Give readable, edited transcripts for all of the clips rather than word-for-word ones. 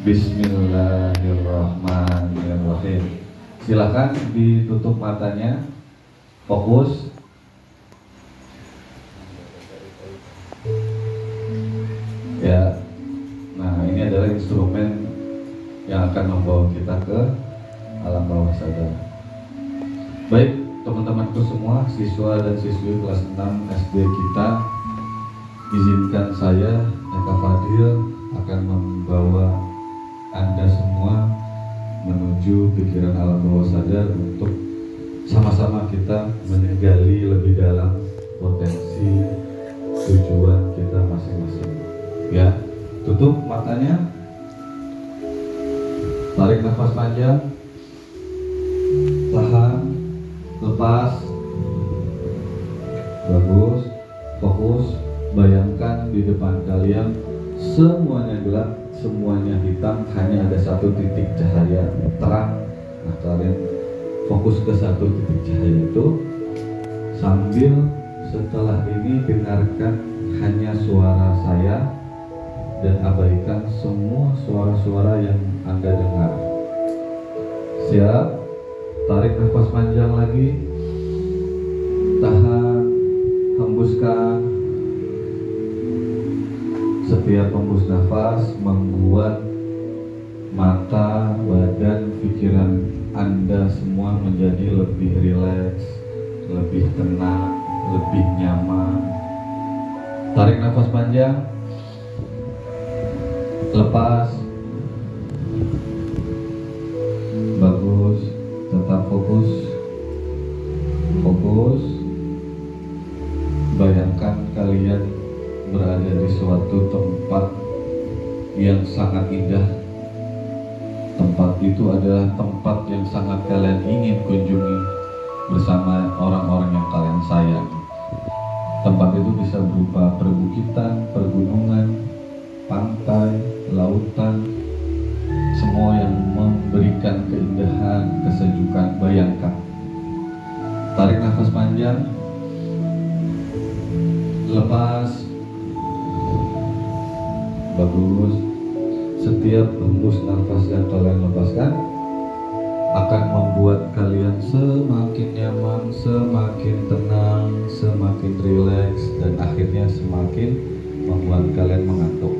Bismillahirrahmanirrahim. Silakan ditutup matanya, fokus. Ya, nah ini adalah instrumen yang akan membawa kita ke alam bawah sadar. Baik, teman-temanku semua, siswa dan siswi kelas 6 SD kita, izinkan saya, Eka Fadil, akan membawa Anda semua menuju pikiran alam bawah sadar untuk sama-sama kita menggali lebih dalam potensi tujuan kita masing-masing. Ya, tutup matanya, tarik nafas panjang, tahan, lepas, bagus, fokus. Bayangkan di depan kalian semuanya gelap, semuanya hitam, hanya ada satu titik cahaya terang. Nah, kalian fokus ke satu titik cahaya itu, sambil setelah ini dengarkan hanya suara saya dan abaikan semua suara-suara yang Anda dengar. Siap? Tarik nafas panjang lagi, tahan, hembuskan. Setiap hembus nafas membuat mata, badan, pikiran Anda semua menjadi lebih rileks, lebih tenang, lebih nyaman. Tarik nafas panjang, lepas, bagus, tetap fokus, fokus. Bayangkan kalian berada di suatu tempat yang sangat indah. Tempat itu adalah tempat yang sangat kalian ingin kunjungi bersama orang-orang yang kalian sayang. Tempat itu bisa berupa perbukitan, pergunungan, pantai, lautan, semua yang memberikan keindahan, kesejukan. Bayangkan. Tarik nafas panjang, lepas. Bagus. Setiap hembus nafas yang kalian lepaskan akan membuat kalian semakin nyaman, semakin tenang, semakin rileks, dan akhirnya semakin membuat kalian mengantuk.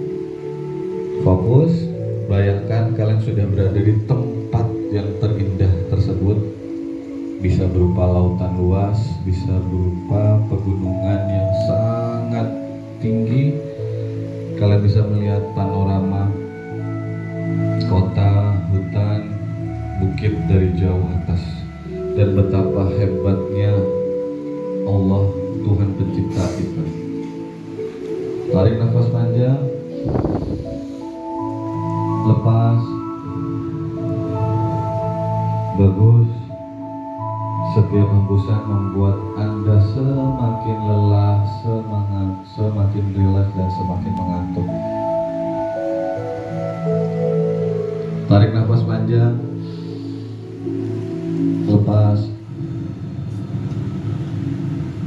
Fokus. Bayangkan kalian sudah berada di tempat yang terindah tersebut. Bisa berupa lautan luas, bisa berupa pegunungan yang sangat tinggi. Kalian bisa melihat panorama kota, hutan, bukit dari jauh atas, dan betapa hebatnya Allah, Tuhan pencipta kita. Tarik nafas panjang, lepas, bagus. Setiap hembusan membuat Anda semakin lelah, semakin rileks, dan semakin mengantuk. Tarik nafas panjang, lepas,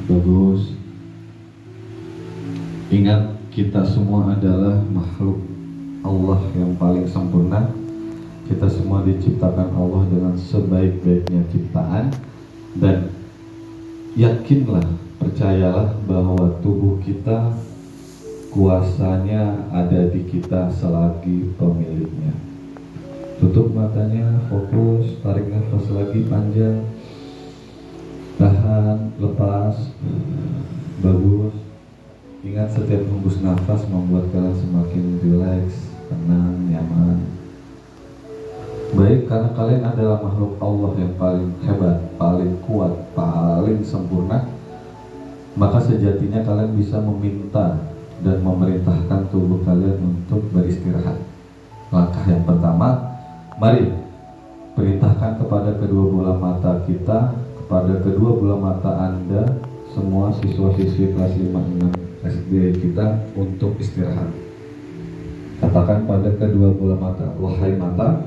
bagus. Ingat, kita semua adalah makhluk Allah yang paling sempurna. Kita semua diciptakan Allah dengan sebaik-baiknya ciptaan. Dan yakinlah, percayalah bahwa tubuh kita, kuasanya ada di kita selagi pemiliknya. Tutup matanya, fokus, tarik nafas lagi panjang, tahan, lepas, bagus. Ingat, setiap hembus nafas membuat kalian semakin rileks, tenang, nyaman. Baik, karena kalian adalah makhluk Allah yang paling hebat, paling kuat, paling sempurna, maka sejatinya kalian bisa meminta dan memerintahkan tubuh kalian untuk beristirahat. Langkah yang pertama, mari perintahkan kepada kedua bola mata kita, kepada kedua bola mata Anda, semua siswa-siswi kelas 5-6 SD kita untuk istirahat. Katakan pada kedua bola mata, wahai mata,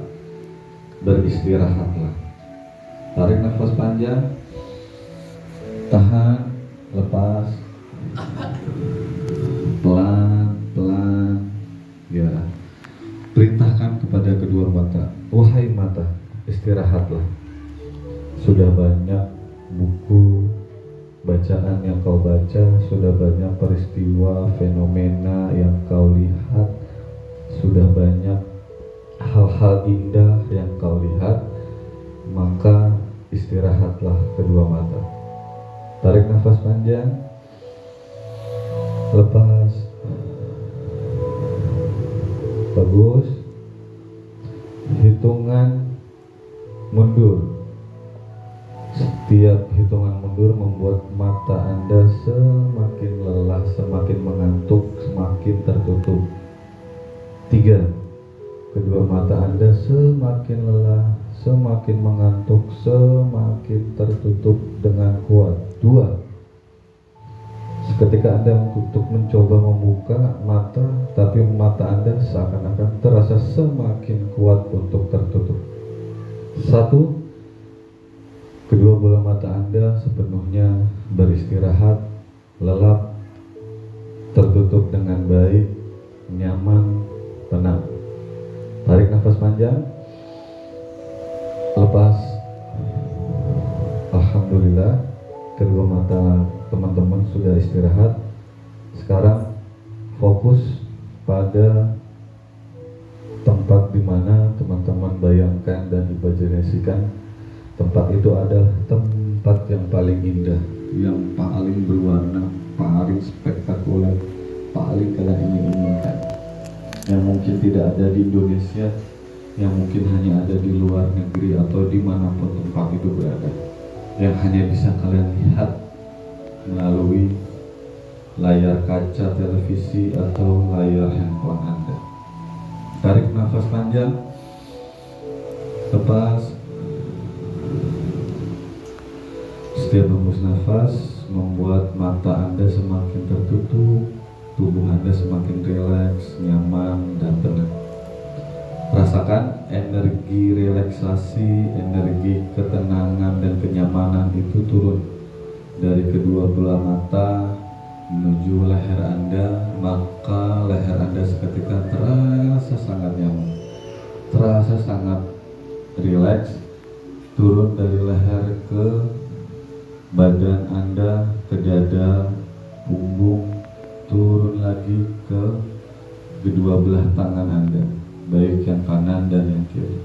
beristirahatlah. Tarik nafas panjang, tahan, lepas, pelan-pelan. Ya, perintahkan kepada kedua mata. Wahai mata, istirahatlah. Sudah banyak buku bacaan yang kau baca, sudah banyak peristiwa, fenomena yang kau lihat, sudah banyak hal-hal indah yang kau lihat, maka istirahatlah kedua mata. Tarik nafas panjang, lepas. Bagus. Hitungan mundur. Setiap hitungan mundur membuat mata Anda semakin lelah, semakin mengantuk, semakin tertutup. 3. Kedua mata Anda semakin lelah, semakin mengantuk, semakin tertutup dengan kuat. 2. Ketika Anda untuk mencoba membuka mata, tapi mata Anda seakan-akan terasa semakin kuat untuk tertutup. 1. Kedua bola mata Anda sepenuhnya beristirahat, lelap, tertutup dengan baik, nyaman, tenang. Tarik nafas panjang, lepas. Alhamdulillah, kedua mata teman-teman sudah istirahat. Sekarang fokus pada tempat di mana teman-teman bayangkan dan imajinasikan. Tempat itu adalah tempat yang paling indah, yang paling berwarna, paling spektakuler, paling kalian inginkan, yang mungkin tidak ada di Indonesia, yang mungkin hanya ada di luar negeri atau dimanapun tempat itu berada, yang hanya bisa kalian lihat melalui layar kaca televisi atau layar handphone Anda. Tarik nafas panjang, lepas. Setiap hembus nafas membuat mata Anda semakin tertutup, tubuh Anda semakin rileks, nyaman, dan tenang. Rasakan energi relaksasi, energi ketenangan dan kenyamanan itu turun dari kedua belah mata menuju leher Anda, maka leher Anda seketika terasa sangat nyaman, terasa sangat rileks, turun dari leher ke badan Anda, ke dada, punggung, turun lagi ke kedua belah tangan Anda, baik yang kanan dan yang kiri.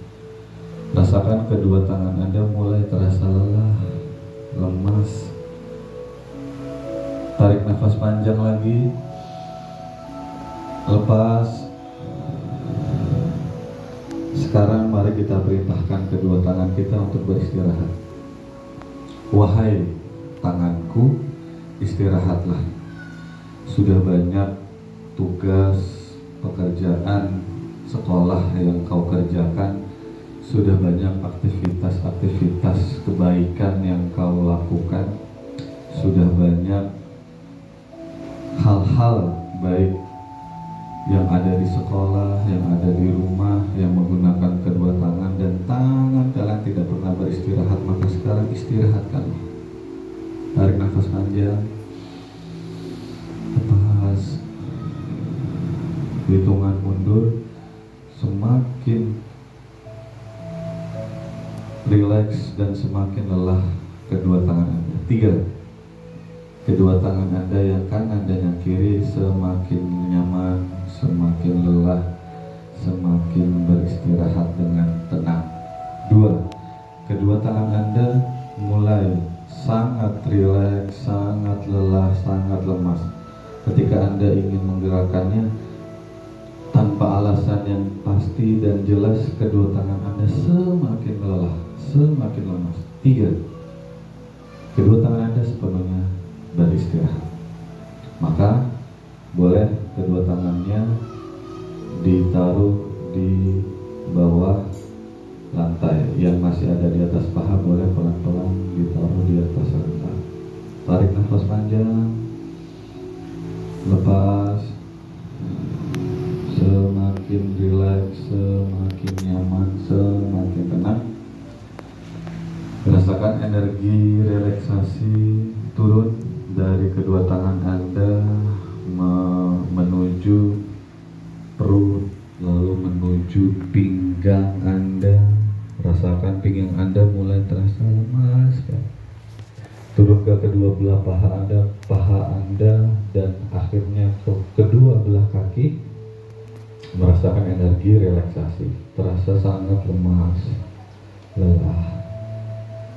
Rasakan kedua tangan Anda mulai terasa lelah, lemas. Tarik nafas panjang lagi, lepas. Sekarang mari kita perintahkan kedua tangan kita untuk beristirahat. Wahai tanganku, istirahatlah. Sudah banyak tugas, pekerjaan, sekolah yang kau kerjakan. Sudah banyak aktivitas-aktivitas kebaikan yang kau lakukan. Sudah banyak hal-hal baik yang ada di sekolah, yang ada di rumah, yang menggunakan kedua tangan, dan tangan kalian tidak pernah beristirahat. Maka sekarang istirahatkan. Tarik nafas panjang, lepas. Hitungan mundur, semakin rileks dan semakin lelah kedua tangan Anda. 3. Kedua tangan Anda yang kanan dan yang kiri semakin nyaman, semakin lelah, semakin beristirahat dengan tenang. 2. Kedua tangan Anda mulai sangat rileks, sangat lelah, sangat lemas. Ketika Anda ingin menggerakkannya tanpa alasan yang pasti dan jelas, kedua tangan Anda semakin lelah, semakin lemas. 3. Kedua tangan Anda sepenuhnya beristirahat. Maka boleh kedua tangannya ditaruh di bawah lantai. Yang masih ada di atas paha boleh pelan-pelan ditaruh di atas lantai. Tarik nafas panjang, lepas. Semakin rileks, semakin nyaman, semakin tenang. Rasakan energi relaksasi turun dari kedua tangan Anda menuju perut, lalu menuju pinggang. pinggang Anda, rasakan pinggang Anda mulai terasa lemas kan? Turun ke kedua belah paha Anda, dan akhirnya ke kedua belah kaki. Merasakan energi relaksasi, terasa sangat lemas, lelah.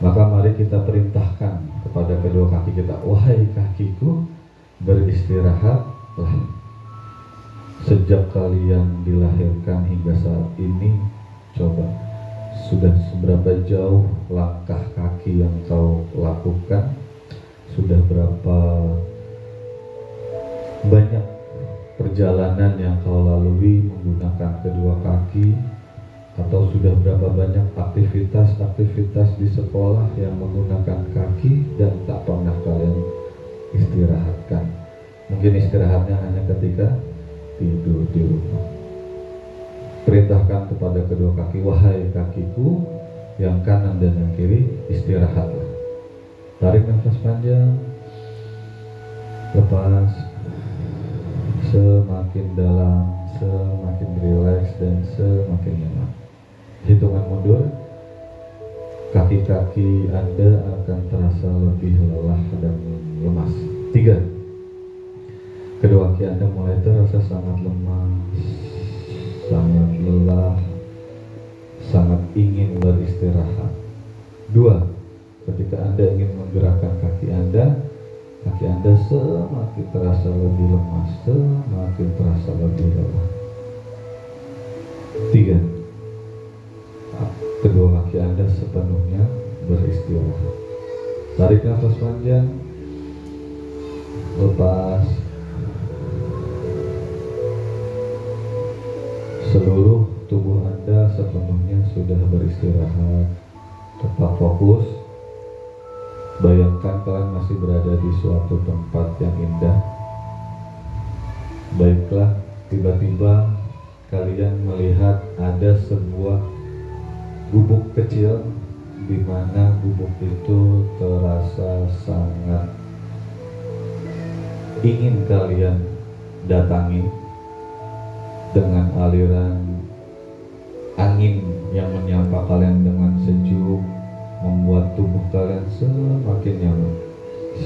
Maka mari kita perintahkan kepada kedua kaki kita, wahai kakiku, beristirahatlah. Sejak kalian dilahirkan hingga saat ini, coba sudah seberapa jauh langkah kaki yang kau lakukan? Sudah berapa banyak perjalanan yang kau lalui menggunakan kedua kaki? Atau sudah berapa banyak aktivitas di sekolah yang menggunakan kaki dan tak pernah kalian istirahatkan? Mungkin istirahatnya hanya ketika tidur di rumah. Perintahkan kepada kedua kaki, wahai kakiku yang kanan dan yang kiri, istirahatlah. Tarik nafas panjang, lepas, semakin dalam, semakin rileks dan semakin nyaman. Hitungan mundur, kaki-kaki Anda akan terasa lebih lelah dan lemas. 3. Kedua kaki Anda mulai terasa sangat lemas, sangat lelah, sangat ingin beristirahat. 2. Ketika Anda ingin menggerakkan kaki Anda semakin terasa lebih lemas, semakin terasa lebih lelah. 3. Kedua kaki Anda sepenuhnya beristirahat. Tarik nafas panjang, lepas. Seluruh tubuh Anda sepenuhnya sudah beristirahat. Tetap fokus. Bayangkan kalian masih berada di suatu tempat yang indah. Baiklah, tiba-tiba kalian melihat ada sebuah gubuk kecil, di mana gubuk itu terasa sangat ingin kalian datangi. Dengan aliran angin yang menyapa kalian dengan sejuk, membuat tubuh kalian semakin nyaman,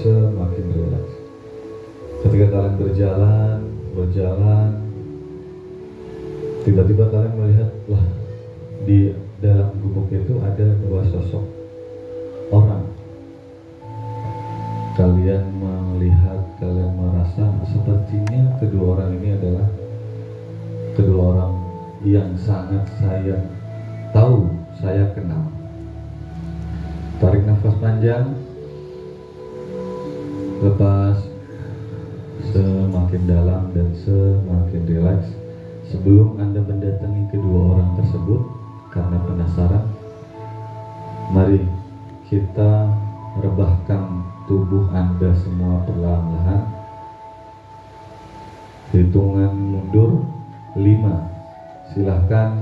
semakin rileks. Ketika kalian berjalan, tiba-tiba kalian melihat, wah, di dalam gubuk itu ada 2 sosok orang. Kalian melihat, kalian merasa sepertinya kedua orang ini adalah kedua orang yang sangat saya tahu, saya kenal. Tarik nafas panjang, lepas, semakin dalam dan semakin rileks. Sebelum Anda mendatangi kedua orang tersebut karena penasaran, mari kita rebahkan tubuh Anda semua perlahan-lahan. Hitungan mundur 5. Silahkan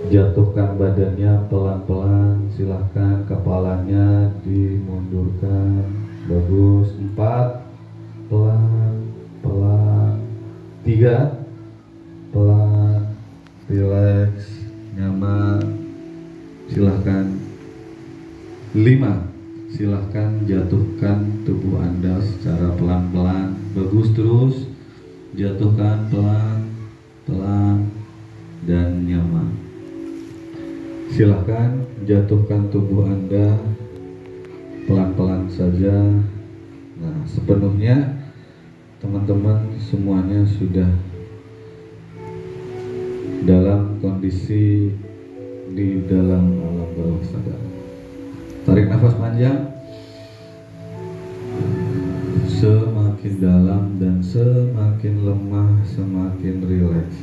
jatuhkan badannya pelan-pelan. Silahkan kepalanya dimundurkan. Bagus. 4. Pelan-pelan. 3. Pelan, rileks, nyaman. Silahkan. 5. Silahkan jatuhkan tubuh Anda secara pelan-pelan. Bagus, terus jatuhkan pelan-pelan dan nyaman. Silahkan jatuhkan tubuh Anda pelan-pelan saja. Nah, sepenuhnya teman-teman semuanya sudah dalam kondisi di dalam alam bawah sadar. Tarik nafas panjang, semakin dalam dan semakin lemah, semakin rileks.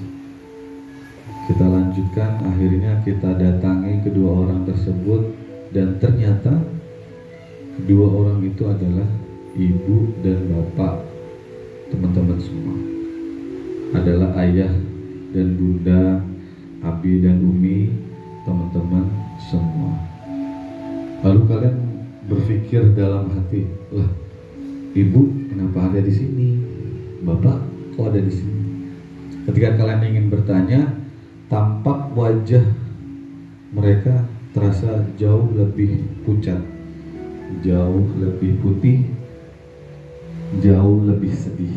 Kita lanjutkan. Akhirnya kita datangi kedua orang tersebut, dan ternyata kedua orang itu adalah ibu dan bapak teman-teman semua. Adalah ayah dan bunda, abi dan umi, teman-teman semua. Lalu kalian berpikir dalam hati, lah, ibu kenapa ada di sini? Bapak kok ada di sini? Ketika kalian ingin bertanya, tampak wajah mereka terasa jauh lebih pucat, jauh lebih putih, jauh lebih sedih.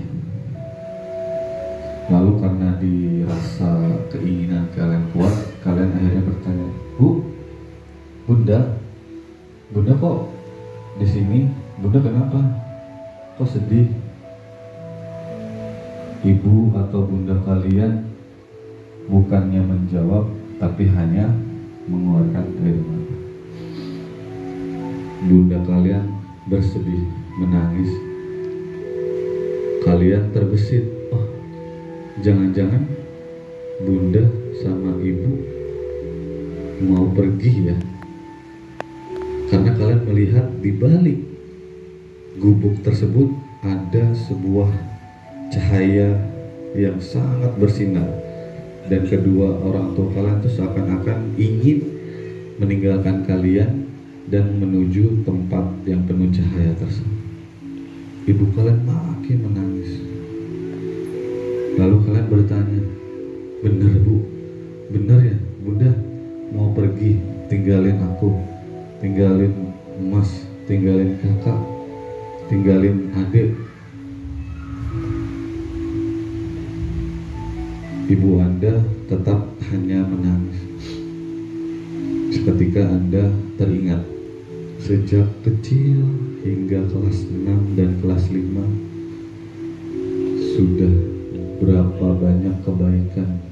Lalu karena dirasa keinginan kalian kuat, kalian akhirnya bertanya, Bu, Bunda kok di sini? Bunda kenapa? Kok sedih? Ibu atau bunda kalian bukannya menjawab, tapi hanya mengeluarkan air mata. Bunda kalian bersedih, menangis. Kalian terbesit, oh, jangan-jangan bunda sama ibu mau pergi ya? Karena kalian melihat di balik gubuk tersebut ada sebuah cahaya yang sangat bersinar, dan kedua orang tua kalian itu seakan-akan ingin meninggalkan kalian dan menuju tempat yang penuh cahaya tersebut. Ibu kalian makin menangis. Lalu kalian bertanya, benar Bu, benar ya Bunda mau pergi, tinggalin aku, tinggalin Mas, tinggalin kakak, tinggalin adik. Ibu Anda tetap hanya menangis. Seketika Anda teringat, sejak kecil hingga kelas 6 dan kelas 5 sudah berapa banyak kebaikan,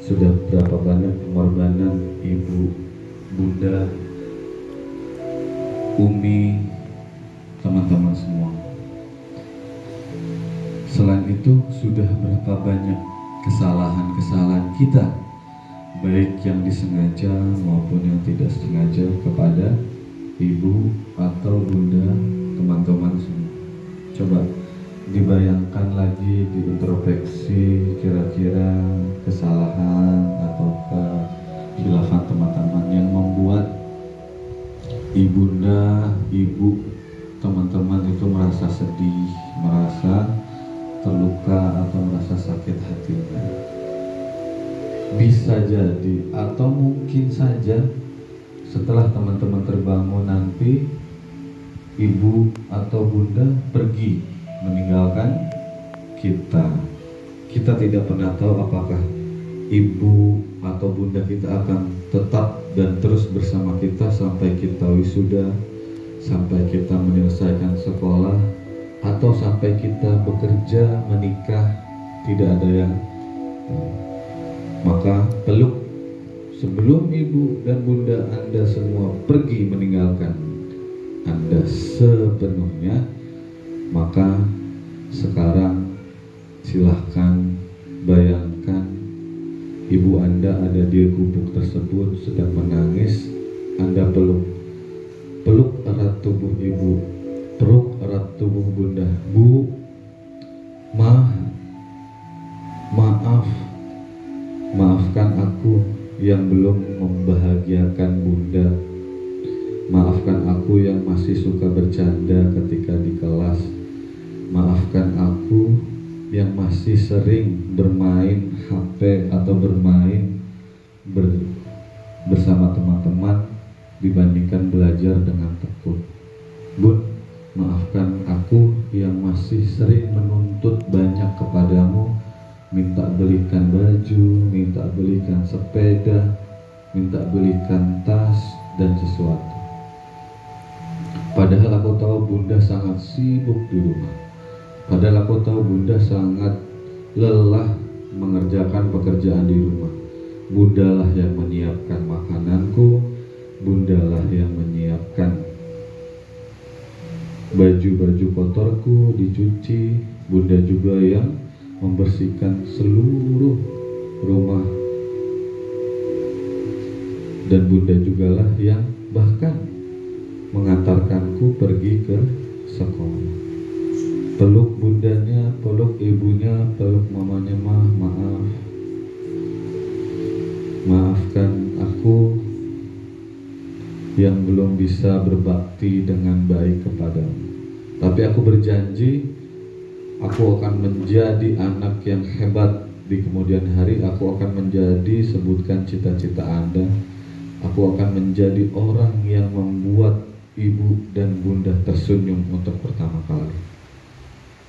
sudah berapa banyak pengorbanan ibu, bunda, umi, teman-teman semua. Selain itu, sudah berapa banyak kesalahan-kesalahan kita, baik yang disengaja maupun yang tidak sengaja, kepada ibu atau bunda, teman-teman semua. Coba dibayangkan lagi, diintrospeksi kira-kira kesalahan atau kehilafan teman-teman yang membuat ibunda, ibu, teman-teman itu merasa sedih, merasa terluka atau merasa sakit hatinya. Bisa jadi atau mungkin saja setelah teman-teman terbangun nanti, ibu atau bunda pergi meninggalkan kita. Kita tidak pernah tahu apakah ibu atau bunda kita akan tetap dan terus bersama kita sampai kita wisuda, sampai kita menyelesaikan sekolah, atau sampai kita bekerja, menikah, tidak ada yang tahu. Maka peluk sebelum ibu dan bunda Anda semua pergi meninggalkan Anda sepenuhnya. Maka sekarang silahkan bayangkan ibu Anda ada di gubuk tersebut sedang menangis. Anda peluk erat tubuh ibu, peluk erat tubuh bunda. Bu, maafkan aku yang belum membahagiakan bunda. Maafkan aku yang masih suka bercanda ketika di kelas. Maafkan aku yang masih sering bermain HP atau bermain bersama teman-teman dibandingkan belajar dengan tekun. Bun, maafkan aku yang masih sering menuntut banyak kepadamu, minta belikan baju, minta belikan sepeda, minta belikan tas dan sesuatu. Padahal aku tahu bunda sangat sibuk di rumah. Padahal aku tahu bunda sangat lelah mengerjakan pekerjaan di rumah. Bundalah yang menyiapkan makananku, bundalah yang menyiapkan baju-baju kotorku dicuci, bunda juga yang membersihkan seluruh rumah, dan bunda jugalah yang bahkan mengantarkanku pergi ke sekolah. Peluk bundanya, peluk ibunya, peluk mamanya. Maafkan aku yang belum bisa berbakti dengan baik kepadamu. Tapi aku berjanji, aku akan menjadi anak yang hebat, di kemudian hari aku akan menjadi, sebutkan cita-cita Anda, aku akan menjadi orang yang membuat ibu dan bunda tersenyum untuk pertama kali.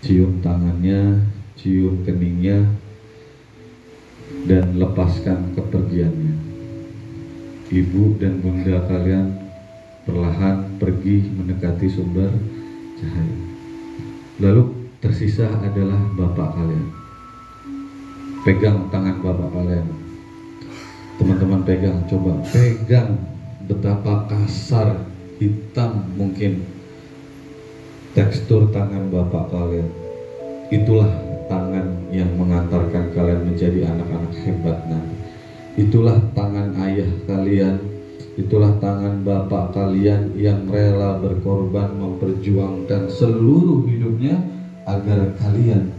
Cium tangannya, cium keningnya, dan lepaskan kepergiannya. Ibu dan bunda kalian perlahan pergi mendekati sumber cahaya. Lalu tersisa adalah bapak kalian. Pegang tangan bapak kalian. Teman-teman pegang, coba pegang. Betapa kasar, hitam mungkin tekstur tangan bapak kalian. Itulah tangan yang mengantarkan kalian menjadi anak-anak hebat nanti. Itulah tangan ayah kalian, itulah tangan bapak kalian yang rela berkorban memperjuangkan seluruh hidupnya agar kalian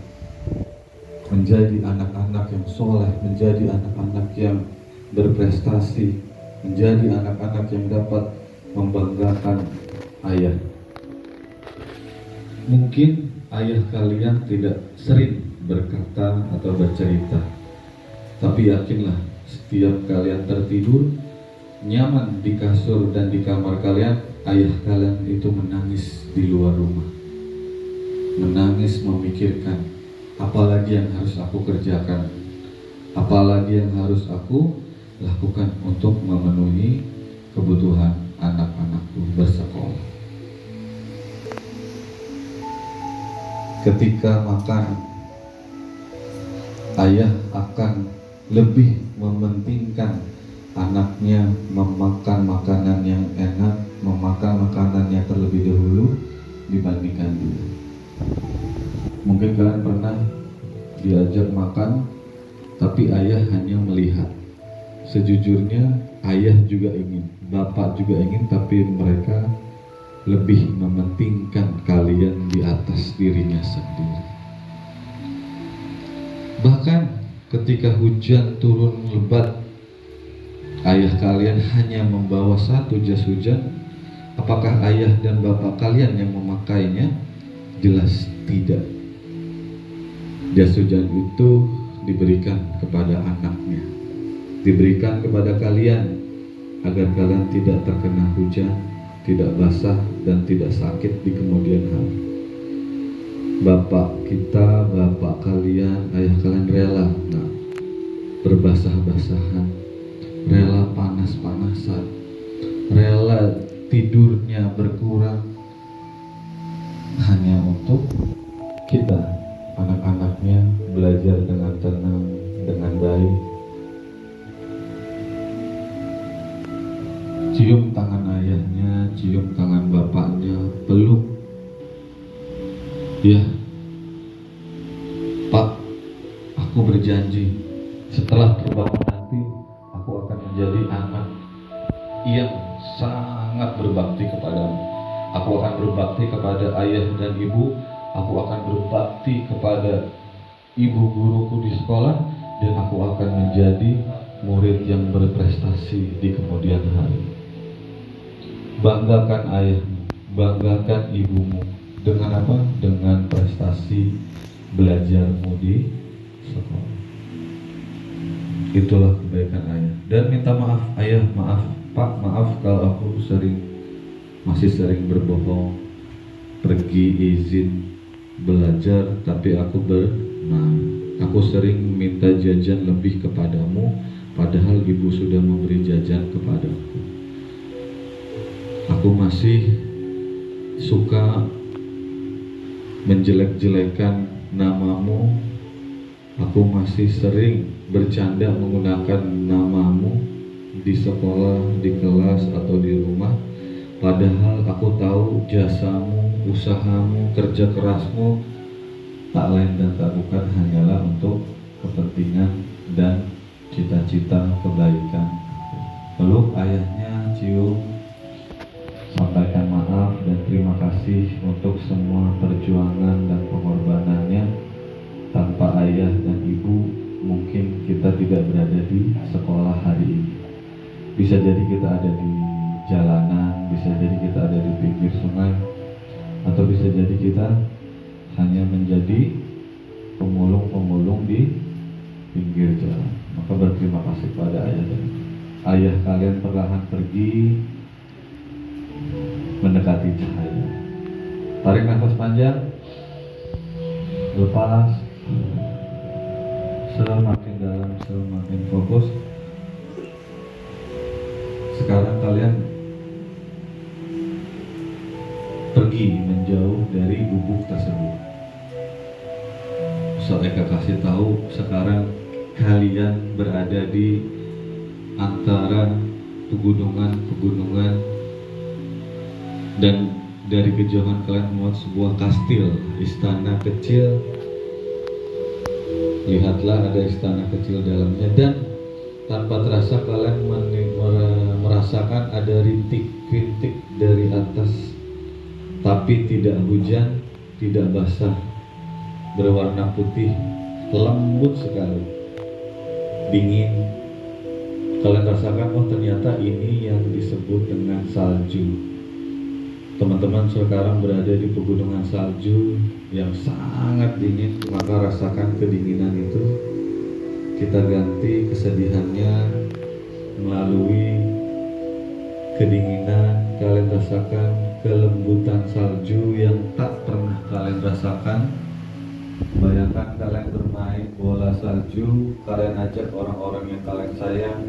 menjadi anak-anak yang soleh, menjadi anak-anak yang berprestasi, menjadi anak-anak yang dapat membanggakan ayah. Mungkin ayah kalian tidak sering berkata atau bercerita, tapi yakinlah setiap kalian tertidur nyaman di kasur dan di kamar kalian, ayah kalian itu menangis di luar rumah, menangis memikirkan apalagi yang harus aku kerjakan, apalagi yang harus aku lakukan untuk memenuhi kebutuhan anak-anakku bersekolah. Ketika makan, ayah akan lebih mementingkan anaknya memakan makanan yang enak, memakan makanannya terlebih dahulu dibandingkan dia. Mungkin kalian pernah diajak makan, tapi ayah hanya melihat. Sejujurnya ayah juga ingin, bapak juga ingin, tapi mereka lebih mementingkan kalian di atas dirinya sendiri. Bahkan ketika hujan turun lebat, ayah kalian hanya membawa satu jas hujan. Apakah ayah dan bapak kalian yang memakainya? Jelas tidak. Jas hujan itu diberikan kepada anaknya, diberikan kepada kalian agar kalian tidak terkena hujan, tidak basah dan tidak sakit di kemudian hari. Bapak kita, bapak kalian, ayah kalian rela berbasah-basahan, rela panas-panasan, rela tidurnya berkurang hanya untuk kita, anak-anaknya, belajar dengan tenang, dengan baik. Cium tangan ayahnya, cium tangan bapaknya, peluk. Ya, Pak, aku berjanji setelah terbangun nanti aku akan menjadi anak yang sangat berbakti kepadamu. Aku akan berbakti kepada ayah dan ibu. Aku akan berbakti kepada ibu guruku di sekolah, dan aku akan menjadi murid yang berprestasi di kemudian hari. Banggakan ayahmu, banggakan ibumu. Dengan apa? Dengan prestasi belajarmu di sekolah. Itulah kebaikan ayah. Dan minta maaf ayah, maaf Pak, maaf kalau aku masih sering berbohong, pergi izin belajar tapi aku aku sering minta jajan lebih kepadamu, padahal ibu sudah memberi jajan kepadaku. Aku masih suka menjelek-jelekan namamu. Aku masih sering bercanda menggunakan namamu di sekolah, di kelas, atau di rumah. Padahal aku tahu jasamu, usahamu, kerja kerasmu tak lain dan tak bukan hanyalah untuk kepentingan dan cita-cita kebaikan. Peluk ayahnya, cium, sampaikan maaf dan terima kasih untuk semua perjuangan dan pengorbanannya. Tanpa ayah dan ibu, mungkin kita tidak berada di sekolah hari ini. Bisa jadi kita ada di jalanan, bisa jadi kita ada di pinggir sungai, atau bisa jadi kita hanya menjadi pemulung-pemulung di pinggir jalan. Maka berterima kasih pada ayah kalian perlahan pergi mendekati cahaya. Tarik nafas panjang, lepas, semakin dalam, semakin fokus. Sekarang kalian pergi menjauh dari gubuk tersebut. So Eka kasih tahu, sekarang kalian berada di antara pegunungan dan dari kejauhan kalian melihat sebuah kastil, istana kecil. Lihatlah ada istana kecil dalamnya, dan tanpa terasa kalian merasakan ada rintik-rintik dari atas, tapi tidak hujan, tidak basah, berwarna putih, lembut sekali, dingin. Kalian rasakan, oh ternyata ini yang disebut dengan salju. Teman-teman sekarang berada di pegunungan salju yang sangat dingin, maka rasakan kedinginan itu. Kita ganti kesedihannya melalui kedinginan. Kalian rasakan kelembutan salju yang tak pernah kalian rasakan. Bayangkan kalian bermain bola salju, kalian ajak orang-orang yang kalian sayang,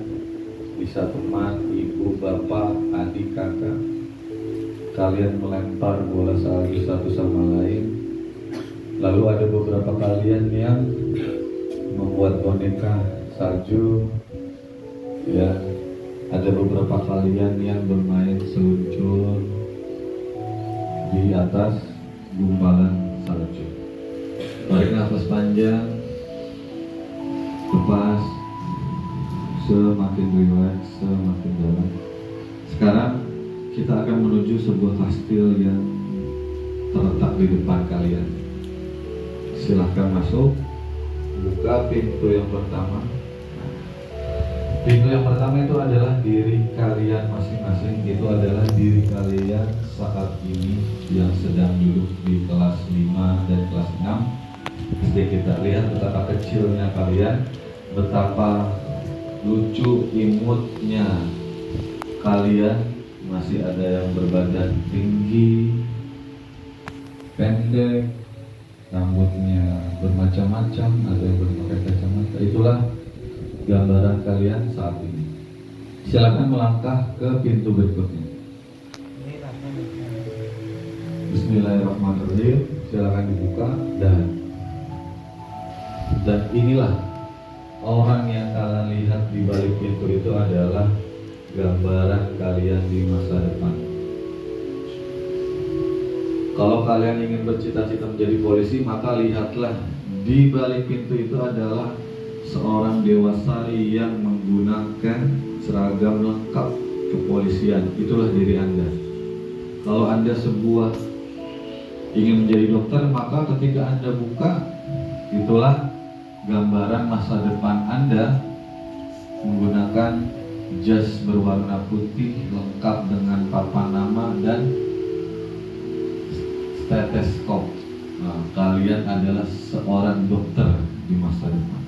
bisa teman, ibu, bapak, adik, kakak. Kalian melempar bola salju satu sama lain. Lalu ada beberapa kalian yang membuat boneka salju, ya. Ada beberapa kalian yang bermain seluncur di atas gumpalan salju. Tarik nafas panjang, lepas, semakin rileks, semakin dalam. Sekarang kita akan menuju sebuah kastil yang terletak di depan kalian. Silahkan masuk, buka pintu yang pertama. Pintu yang pertama itu adalah diri kalian masing-masing. Itu adalah diri kalian saat ini yang sedang duduk di kelas 5 dan kelas 6 SD. Kita lihat betapa kecilnya kalian, betapa lucu imutnya kalian. Masih ada yang berbadan tinggi, pendek, rambutnya bermacam-macam, ada yang berpakai kacamata. Itulah gambaran kalian saat ini. Silakan melangkah ke pintu berikutnya. Bismillahirrahmanirrahim. Silakan dibuka, dan inilah orang yang kalian lihat di balik pintu itu adalah gambaran kalian di masa depan. Kalau kalian ingin bercita-cita menjadi polisi, maka lihatlah di balik pintu itu adalah seorang dewasa yang menggunakan seragam lengkap kepolisian. Itulah diri Anda. Kalau Anda ingin menjadi dokter, maka ketika Anda buka, itulah gambaran masa depan Anda menggunakan jas berwarna putih lengkap dengan papan nama dan stetoskop. Nah, kalian adalah seorang dokter di masa depan.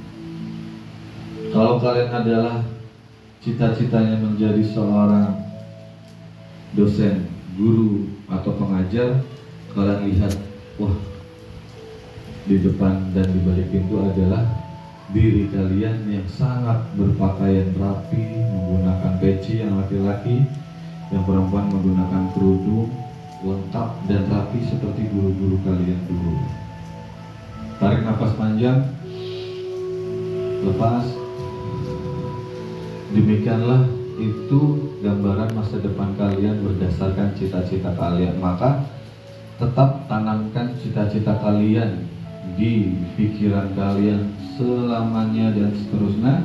Kalau kalian adalah cita-citanya menjadi seorang dosen, guru, atau pengajar, kalian lihat, wah, di depan dan di balik pintu adalah diri kalian yang sangat berpakaian rapi, menggunakan peci yang laki-laki, yang perempuan menggunakan kerudung lengkap dan rapi seperti guru-guru kalian dulu. Tarik nafas panjang, lepas. Demikianlah itu gambaran masa depan kalian berdasarkan cita-cita kalian. Maka tetap tanamkan cita-cita kalian di pikiran kalian selamanya dan seterusnya.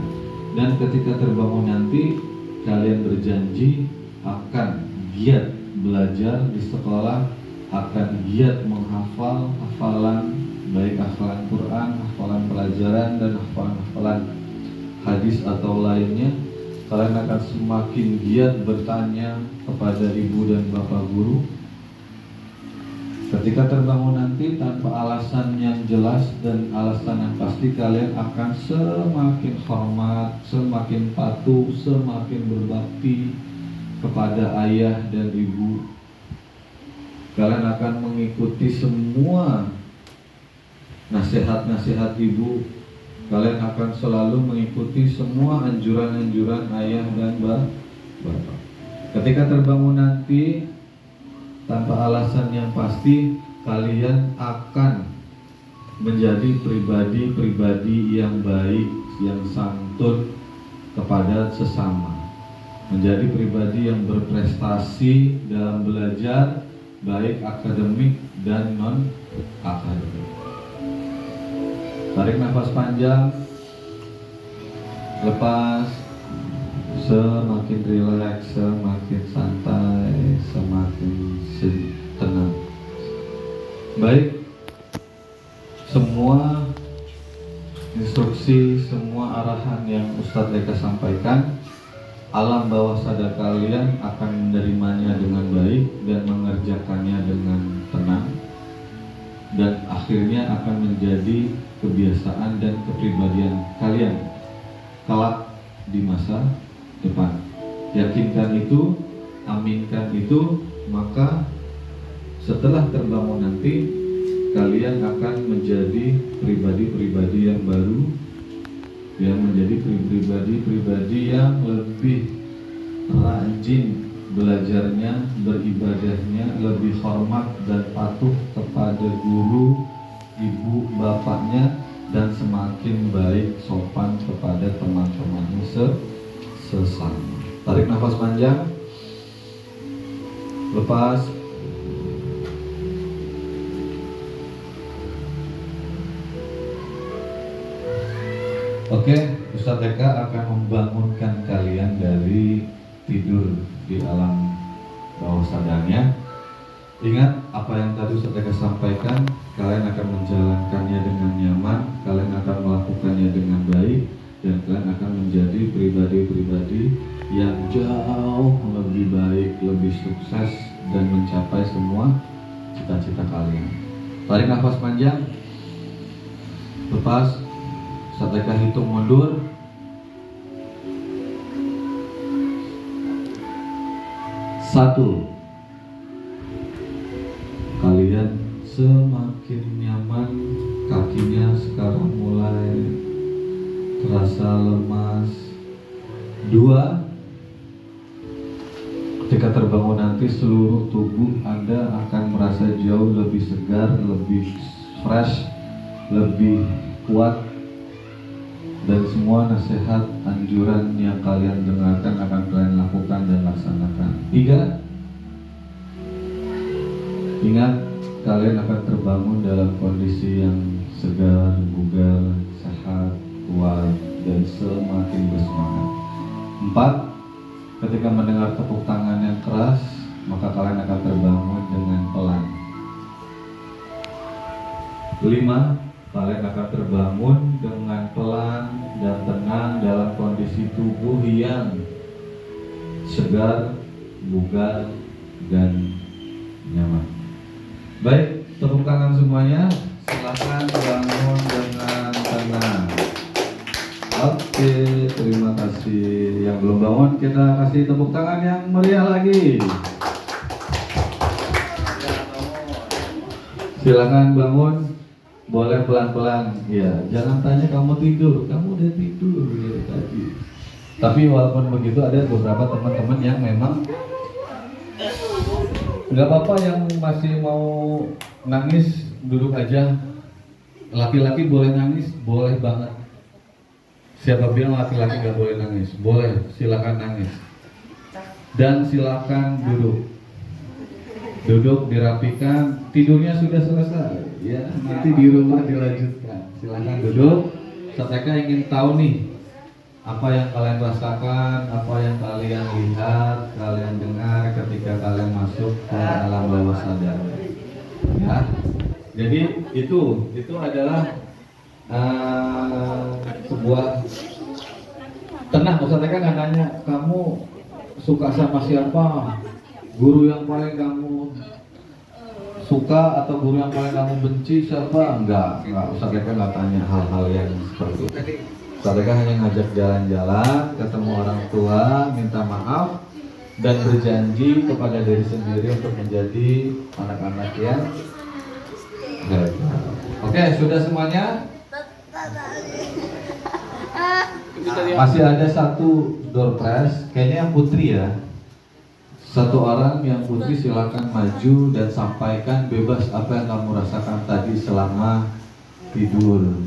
Dan ketika terbangun nanti, kalian berjanji akan giat belajar di sekolah, akan giat menghafal hafalan, baik hafalan Quran, hafalan pelajaran, dan hafalan hadis atau lainnya. Kalian akan semakin giat bertanya kepada ibu dan bapak guru. Ketika terbangun nanti tanpa alasan yang jelas dan alasan yang pasti, kalian akan semakin hormat, semakin patuh, semakin berbakti kepada ayah dan ibu. Kalian akan mengikuti semua nasihat-nasihat ibu. Kalian akan selalu mengikuti semua anjuran-anjuran ayah dan bapak. Ketika terbangun nanti tanpa alasan yang pasti, kalian akan menjadi pribadi-pribadi yang baik, yang santun kepada sesama, menjadi pribadi yang berprestasi dalam belajar, baik akademik dan non akademik. Tarik nafas panjang, lepas. Semakin rileks, semakin santai, semakin tenang. Baik, semua instruksi, semua arahan yang Ustadz Eka sampaikan, alam bawah sadar kalian akan menerimanya dengan baik dan mengerjakannya dengan tenang, dan akhirnya akan menjadi kebiasaan dan kepribadian kalian kelak di masa depan. Yakinkan itu, aminkan itu, maka setelah terbangun nanti kalian akan menjadi pribadi-pribadi yang baru, yang menjadi pribadi-pribadi yang lebih rajin belajarnya, beribadahnya, lebih hormat dan patuh kepada guru, ibu, bapaknya, dan semakin baik sopan kepada teman-temannya sesama. Tarik nafas panjang, lepas. Oke, Ustadz Eka akan membangunkan kalian dari tidur di alam bawah sadarnya. Ingat apa yang tadi Ustadz Eka sampaikan, kalian akan menjalankannya dengan nyaman, kalian akan melakukannya dengan baik, dan kalian akan menjadi pribadi-pribadi yang jauh lebih baik, lebih sukses, dan mencapai semua cita-cita kalian. Tarik nafas panjang, lepas. Ustadz Eka hitung mundur. 1. Kalian semakin nyaman, kakinya sekarang mulai terasa lemas. 2. Ketika terbangun nanti seluruh tubuh Anda akan merasa jauh lebih segar, lebih fresh, lebih kuat, dan semua nasihat, anjuran yang kalian dengarkan akan kalian lakukan dan laksanakan. 3. Ingat, kalian akan terbangun dalam kondisi yang segar, bugar, sehat, kuat, dan semakin bersemangat. 4. Ketika mendengar tepuk tangan yang keras, maka kalian akan terbangun dengan pelan. 5. Kalian akan terbangun dengan pelan dan tenang dalam kondisi tubuh yang segar, bugar, dan nyaman. Baik, tepuk tangan semuanya. Silakan bangun dengan tenang. Oke, terima kasih. Yang belum bangun, kita kasih tepuk tangan yang meriah lagi. Silakan bangun. Boleh pelan-pelan, ya. Jangan tanya kamu tidur, kamu udah tidur ya, tadi. Tapi walaupun begitu, ada beberapa teman-teman yang memang nggak apa-apa, yang masih mau nangis duduk aja. Laki-laki boleh nangis, boleh banget. Siapa bilang laki-laki nggak boleh nangis? Boleh, silakan nangis. Dan silakan duduk. Duduk, dirapikan, tidurnya sudah selesai, ya. Nanti di rumah dilanjutkan. Silakan duduk. Ustadz Eka ingin tahu nih, apa yang kalian rasakan, apa yang kalian lihat, kalian dengar ketika kalian masuk ke alam bawah sadar. Ya. Jadi itu adalah sebuah tenang. Ustadz Eka nggak nanya kamu suka sama siapa, guru yang paling kamu suka atau guru yang paling kamu benci siapa? Enggak Ustaz Eka nggak tanya hal-hal yang seperti itu. Ustaz Eka hanya ngajak jalan-jalan, ketemu orang tua, minta maaf, dan berjanji kepada diri sendiri untuk menjadi anak-anak yang hebat. Oke, sudah semuanya? Masih ada satu door prize, kayaknya yang putri ya. Satu orang yang putri silakan maju dan sampaikan bebas apa yang kamu rasakan tadi selama tidur.